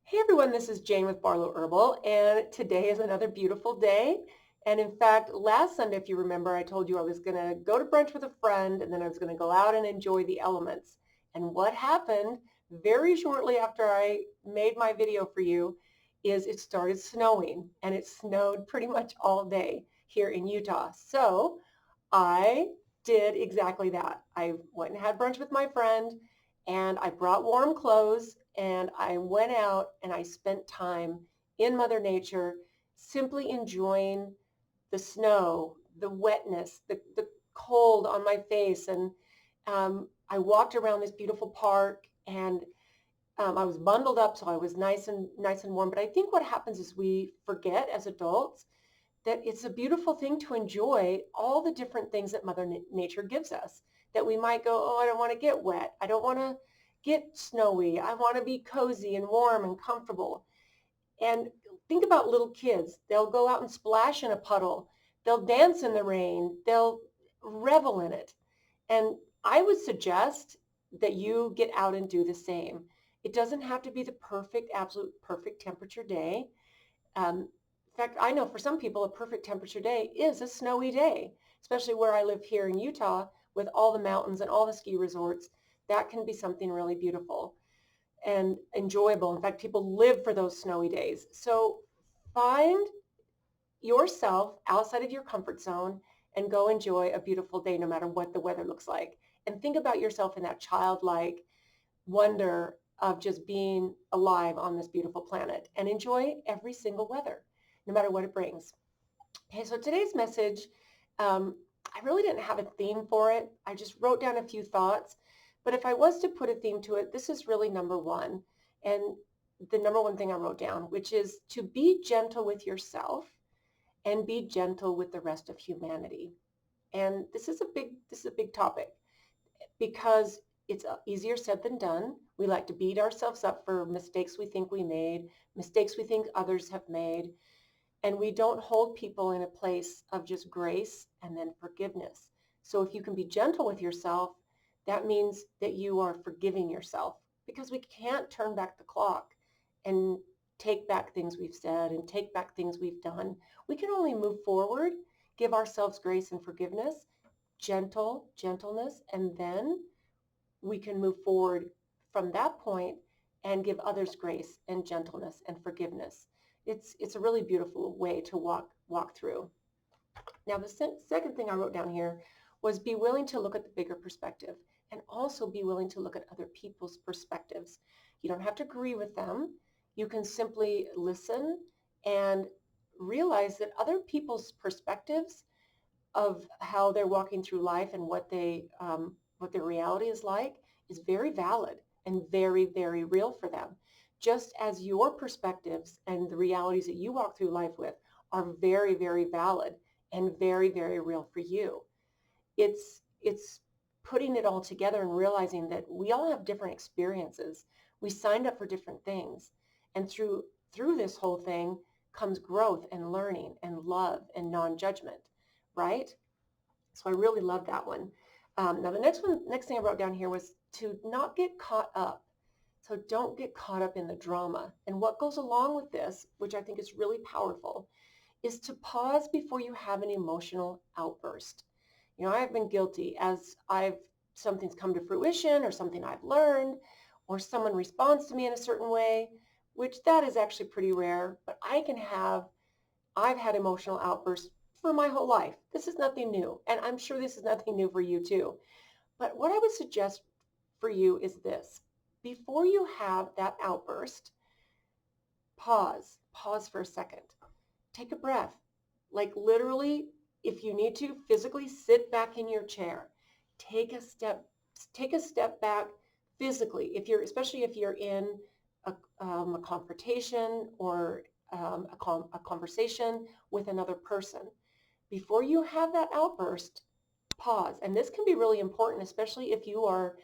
Hey everyone, this is Jane with Barlow Herbal, and today is another beautiful day. And in fact, last Sunday, if you remember, I told you I was going to go to brunch with a friend and then I was going to go out and enjoy the elements. And what happened very shortly after I made my video for you is it started snowing, and it snowed pretty much all day here in Utah. So I did exactly that. I went and had brunch with my friend, and I brought warm clothes, and I went out and I spent time in Mother Nature, simply enjoying the snow, the wetness, the cold on my face. And I walked around this beautiful park, and I was bundled up, so I was nice and warm. But I think what happens is we forget as adults that it's a beautiful thing to enjoy all the different things that Mother Nature gives us. That we might go, oh, I don't want to get wet. I don't want to get snowy. I want to be cozy and warm and comfortable. And think about little kids. They'll go out and splash in a puddle. They'll dance in the rain. They'll revel in it. And I would suggest that you get out and do the same. It doesn't have to be the perfect, absolute perfect temperature day. In fact, I know for some people a perfect temperature day is a snowy day, especially where I live here in Utah with all the mountains and all the ski resorts. That can be something really beautiful and enjoyable. In fact, people live for those snowy days. So find yourself outside of your comfort zone and go enjoy a beautiful day no matter what the weather looks like. And think about yourself in that childlike wonder of just being alive on this beautiful planet and enjoy every single weather, no matter what it brings. Okay, so today's message, I really didn't have a theme for it. I just wrote down a few thoughts. But if I was to put a theme to it, this is really number one. And the number one thing I wrote down, which is to be gentle with yourself and be gentle with the rest of humanity. And this is a big topic because it's easier said than done. We like to beat ourselves up for mistakes we think we made, mistakes we think others have made, and we don't hold people in a place of just grace and then forgiveness. So if you can be gentle with yourself, that means that you are forgiving yourself, because we can't turn back the clock and take back things we've said and take back things we've done. We can only move forward, give ourselves grace and forgiveness, gentleness, and then we can move forward from that point and give others grace and gentleness and forgiveness. It's a really beautiful way to walk through. Now, the second thing I wrote down here was be willing to look at the bigger perspective and also be willing to look at other people's perspectives. You don't have to agree with them. You can simply listen and realize that other people's perspectives of how they're walking through life and what their reality is like is very valid and very, very real for them. Just as your perspectives and the realities that you walk through life with are very, very valid and very, very real for you. It's putting it all together and realizing that we all have different experiences. We signed up for different things. And through this whole thing comes growth and learning and love and non-judgment, right? So I really love that one. Now the next thing I wrote down here was to not get caught up. So don't get caught up in the drama. And what goes along with this, which I think is really powerful, is to pause before you have an emotional outburst. You know, I've been guilty as something's come to fruition or something I've learned or someone responds to me in a certain way, which that is actually pretty rare, but I've had emotional outbursts for my whole life. This is nothing new, and I'm sure this is nothing new for you too. But what I would suggest for you is this. Before you have that outburst, pause for a second. Take a breath. Like literally, if you need to, physically sit back in your chair. Take a step back physically. Especially if you're in a confrontation or a conversation with another person. Before you have that outburst, pause. And this can be really important, especially if you are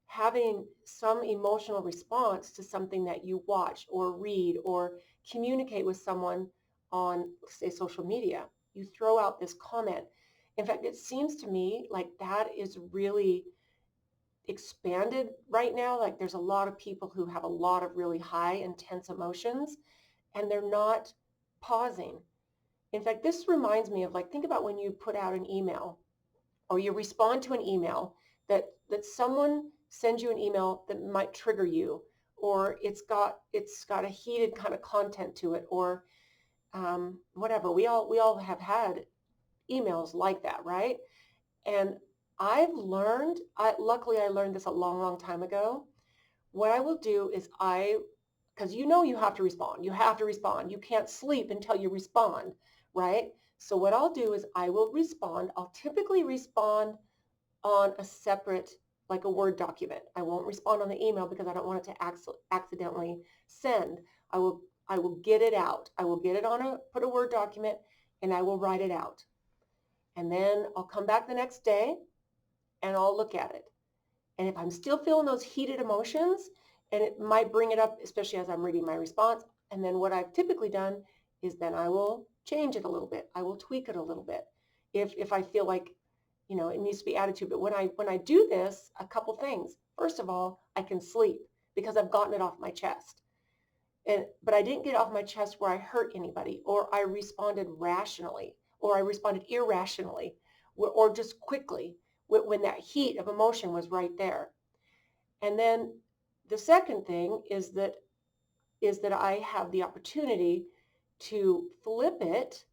having some emotional response to something that you watch or read or communicate with someone on, say, social media. You throw out this comment. In fact, it seems to me like that is really expanded right now. Like there's a lot of people who have a lot of really high, intense emotions, and they're not pausing. In fact, this reminds me of, like, think about when you put out an email or you respond to an email that someone sends you an email that might trigger you, or it's got a heated kind of content to it, or whatever. We all have had emails like that, right? And I've learned, luckily I learned this a long, long time ago. What I will do is because you have to respond. You have to respond. You can't sleep until you respond, right? So what I'll do is I will respond. I'll typically respond on a separate, like a Word document. I won't respond on the email because I don't want it to accidentally send. I will get it out. I will get it put a Word document, and I will write it out. And then I'll come back the next day and I'll look at it. And if I'm still feeling those heated emotions, and it might bring it up, especially as I'm reading my response, and then what I've typically done is then I will change it a little bit. I will tweak it a little bit if I feel like, it needs to be added to. But when I do this, a couple things. First of all, I can sleep because I've gotten it off my chest. But I didn't get it off my chest where I hurt anybody, or I responded rationally, or I responded irrationally, or just quickly when that heat of emotion was right there. And then the second thing is that I have the opportunity to flip it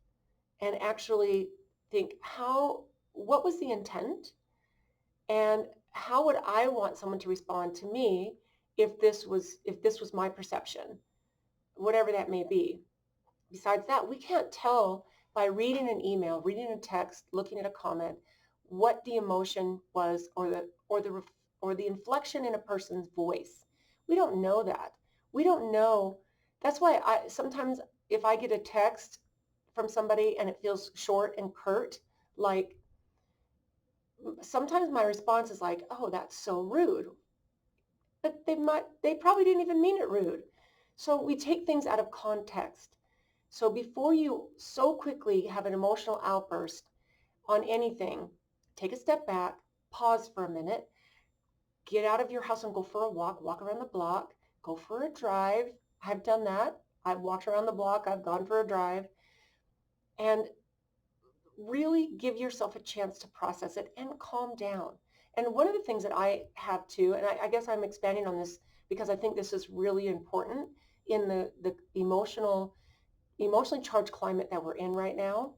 and actually think, what was the intent, and how would I want someone to respond to me if this was my perception, whatever that may be. Besides that, we can't tell by reading an email, reading a text, looking at a comment, what the emotion was, or the inflection in a person's voice. We don't know that. We don't know. That's why sometimes if I get a text from somebody and it feels short and curt, like, sometimes my response is like, "Oh, that's so rude." But they probably didn't even mean it rude. So we take things out of context. So before you so quickly have an emotional outburst on anything, take a step back, pause for a minute, get out of your house and go for a walk around the block, go for a drive. I've done that. I've walked around the block. I've gone for a drive. And really give yourself a chance to process it and calm down. And one of the things that I have too, and I guess I'm expanding on this because I think this is really important in the emotionally charged climate that we're in right now.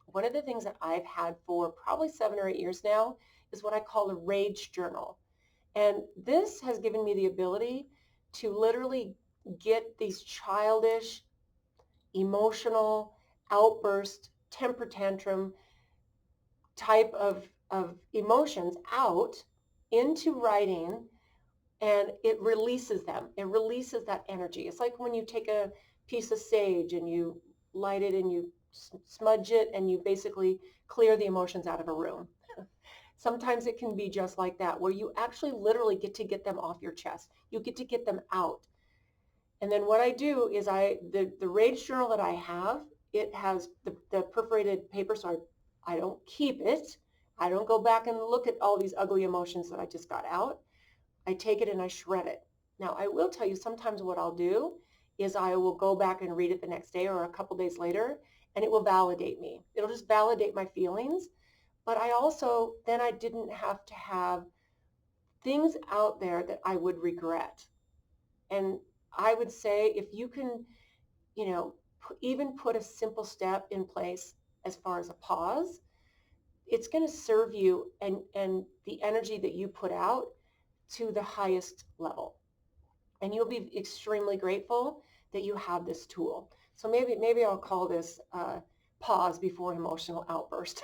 One of the things that I've had for probably 7 or 8 years now is what I call a rage journal. And this has given me the ability to literally get these childish, emotional outburst, temper tantrum type of emotions out into writing, and it releases them. It releases that energy. It's like when you take a piece of sage and you light it and you smudge it and you basically clear the emotions out of a room. Sometimes it can be just like that, where you actually literally get to get them off your chest. You get to get them out. And then what I do is the rage journal that I have, it has the perforated paper, so I don't keep it. I don't go back and look at all these ugly emotions that I just got out. I take it and I shred it. Now, I will tell you, sometimes what I'll do is I will go back and read it the next day or a couple days later, and it will validate me. It'll just validate my feelings. But then I didn't have to have things out there that I would regret. And I would say, if you can, even put a simple step in place as far as a pause, it's going to serve you and the energy that you put out to the highest level. And you'll be extremely grateful that you have this tool. So maybe I'll call this pause before an emotional outburst,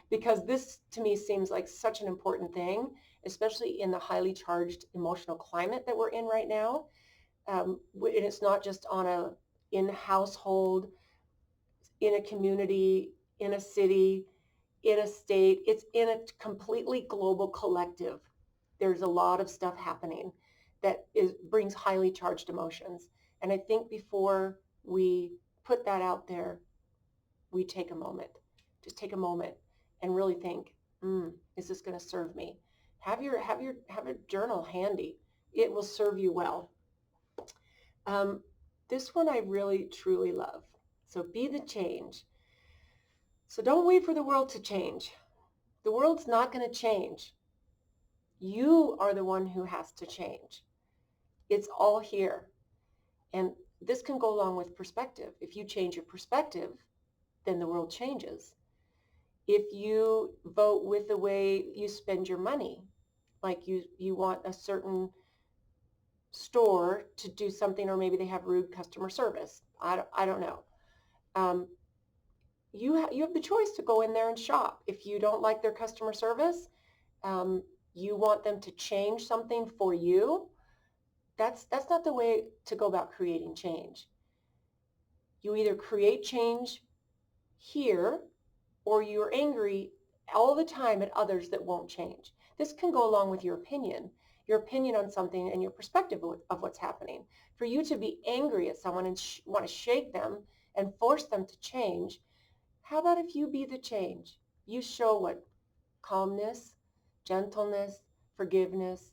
because this to me seems like such an important thing, especially in the highly charged emotional climate that we're in right now. And it's not just in a household, in a community, in a city, in a state. It's in a completely global collective. There's a lot of stuff happening that brings highly charged emotions. And I think before we put that out there, we take a moment. Just take a moment and really think, is this going to serve me? Have a journal handy. It will serve you well. Um, this one I really truly love. So be the change. So don't wait for the world to change. The world's not going to change. You are the one who has to change. It's all here. And this can go along with perspective. If you change your perspective, then the world changes. If you vote with the way you spend your money, like you want a certain store to do something, or maybe they have rude customer service. I don't know. Um, you have the choice to go in there and shop. If you don't like their customer service, you want them to change something for you. That's not the way to go about creating change. You either create change here, or you're angry all the time at others that won't change. This can go along with your opinion on something and your perspective of what's happening. For you to be angry at someone and want to shake them and force them to change, how about if you be the change? You show what calmness, gentleness, forgiveness.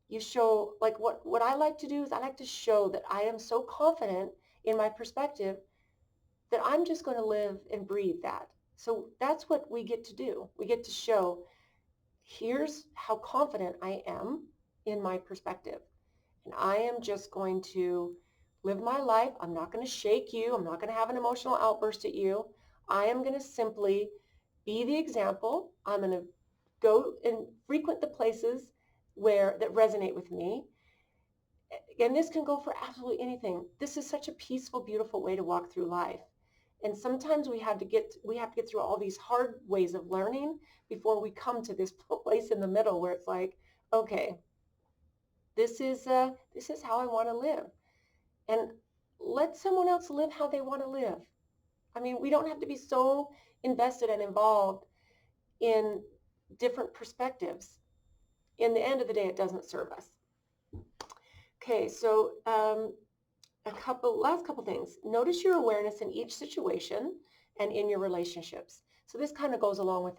You show, like what I like to do is I like to show that I am so confident in my perspective that I'm just going to live and breathe that. So that's what we get to do. We get to show, here's how confident I am in my perspective. And I am just going to live my life. I'm not going to shake you. I'm not going to have an emotional outburst at you. I am going to simply be the example. I'm going to go and frequent the places that resonate with me. And this can go for absolutely anything. This is such a peaceful, beautiful way to walk through life. And sometimes we have to get through all these hard ways of learning before we come to this place in the middle where it's like, okay, this is how I want to live. And let someone else live how they want to live. I mean, we don't have to be so invested and involved in different perspectives. In the end of the day, it doesn't serve us. Okay, so last couple things. Notice your awareness in each situation and in your relationships. So this kind of goes along with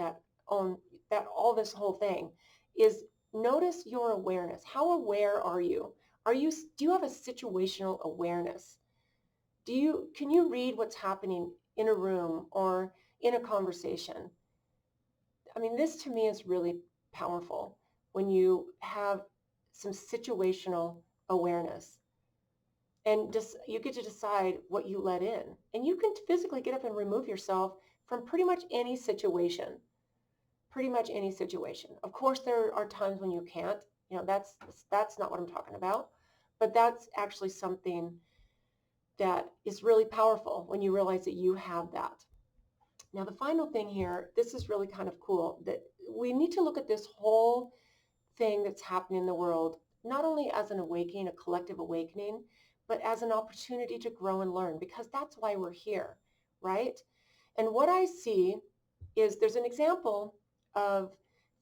all this whole thing is notice your awareness. How aware are you? Do you have a situational awareness? Can you read what's happening in a room or in a conversation? I mean, this to me is really powerful when you have some situational awareness. And just you get to decide what you let in. And you can physically get up and remove yourself from pretty much any situation. Pretty much any situation. Of course, there are times when you can't. You know, that's not what I'm talking about. But that's actually something that is really powerful when you realize that you have that. Now, the final thing here, this is really kind of cool, that we need to look at this whole thing that's happening in the world, not only as an awakening, a collective awakening, but as an opportunity to grow and learn, because that's why we're here, right? And what I see is there's an example of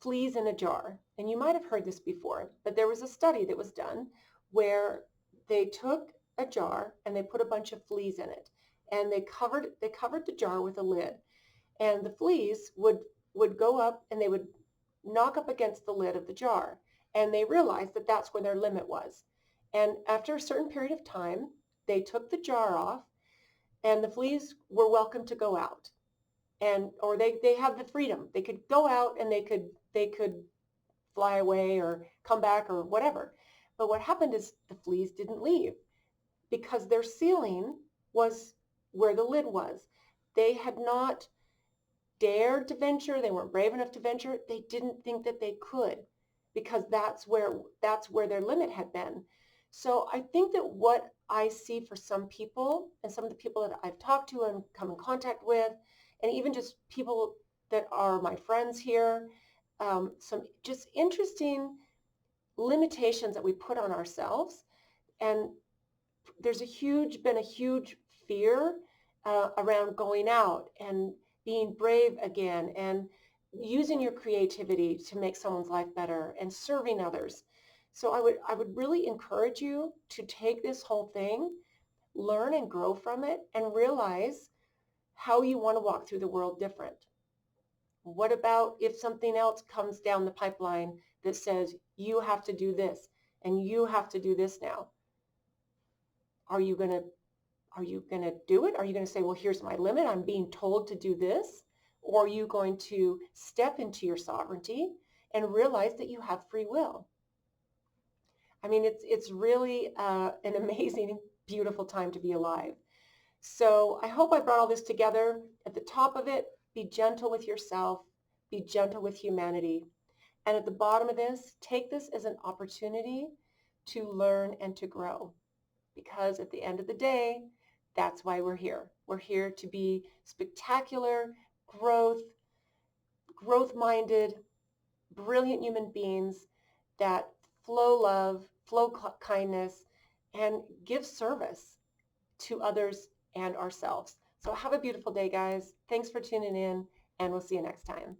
fleas in a jar. And you might have heard this before, but there was a study that was done where they took a jar and they put a bunch of fleas in it. And they covered the jar with a lid. And the fleas would go up and they would knock up against the lid of the jar. And they realized that that's where their limit was. And after a certain period of time, they took the jar off and the fleas were welcome to go out. Or they have the freedom. They could go out and they could fly away or come back or whatever. But what happened is the fleas didn't leave because their ceiling was where the lid was. They had not dared to venture. They weren't brave enough to venture. They didn't think that they could because that's where their limit had been. So I think that what I see for some people and some of the people that I've talked to and come in contact with, and even just people that are my friends here, some just interesting limitations that we put on ourselves. And there's been a huge fear around going out and being brave again and using your creativity to make someone's life better and serving others. So I would really encourage you to take this whole thing, learn and grow from it, and realize how you want to walk through the world different. What about if something else comes down the pipeline that says you have to do this and you have to do this now. Are you going to do it? Are you going to say, well, here's my limit. I'm being told to do this. Or are you going to step into your sovereignty and realize that you have free will? I mean, it's really an amazing, beautiful time to be alive. So I hope I brought all this together. At the top of it, be gentle with yourself, be gentle with humanity. And at the bottom of this, take this as an opportunity to learn and to grow. Because at the end of the day, that's why we're here. We're here to be spectacular, growth-minded, brilliant human beings that flow love, flow kindness, and give service to others and ourselves. So have a beautiful day, guys. Thanks for tuning in, and we'll see you next time.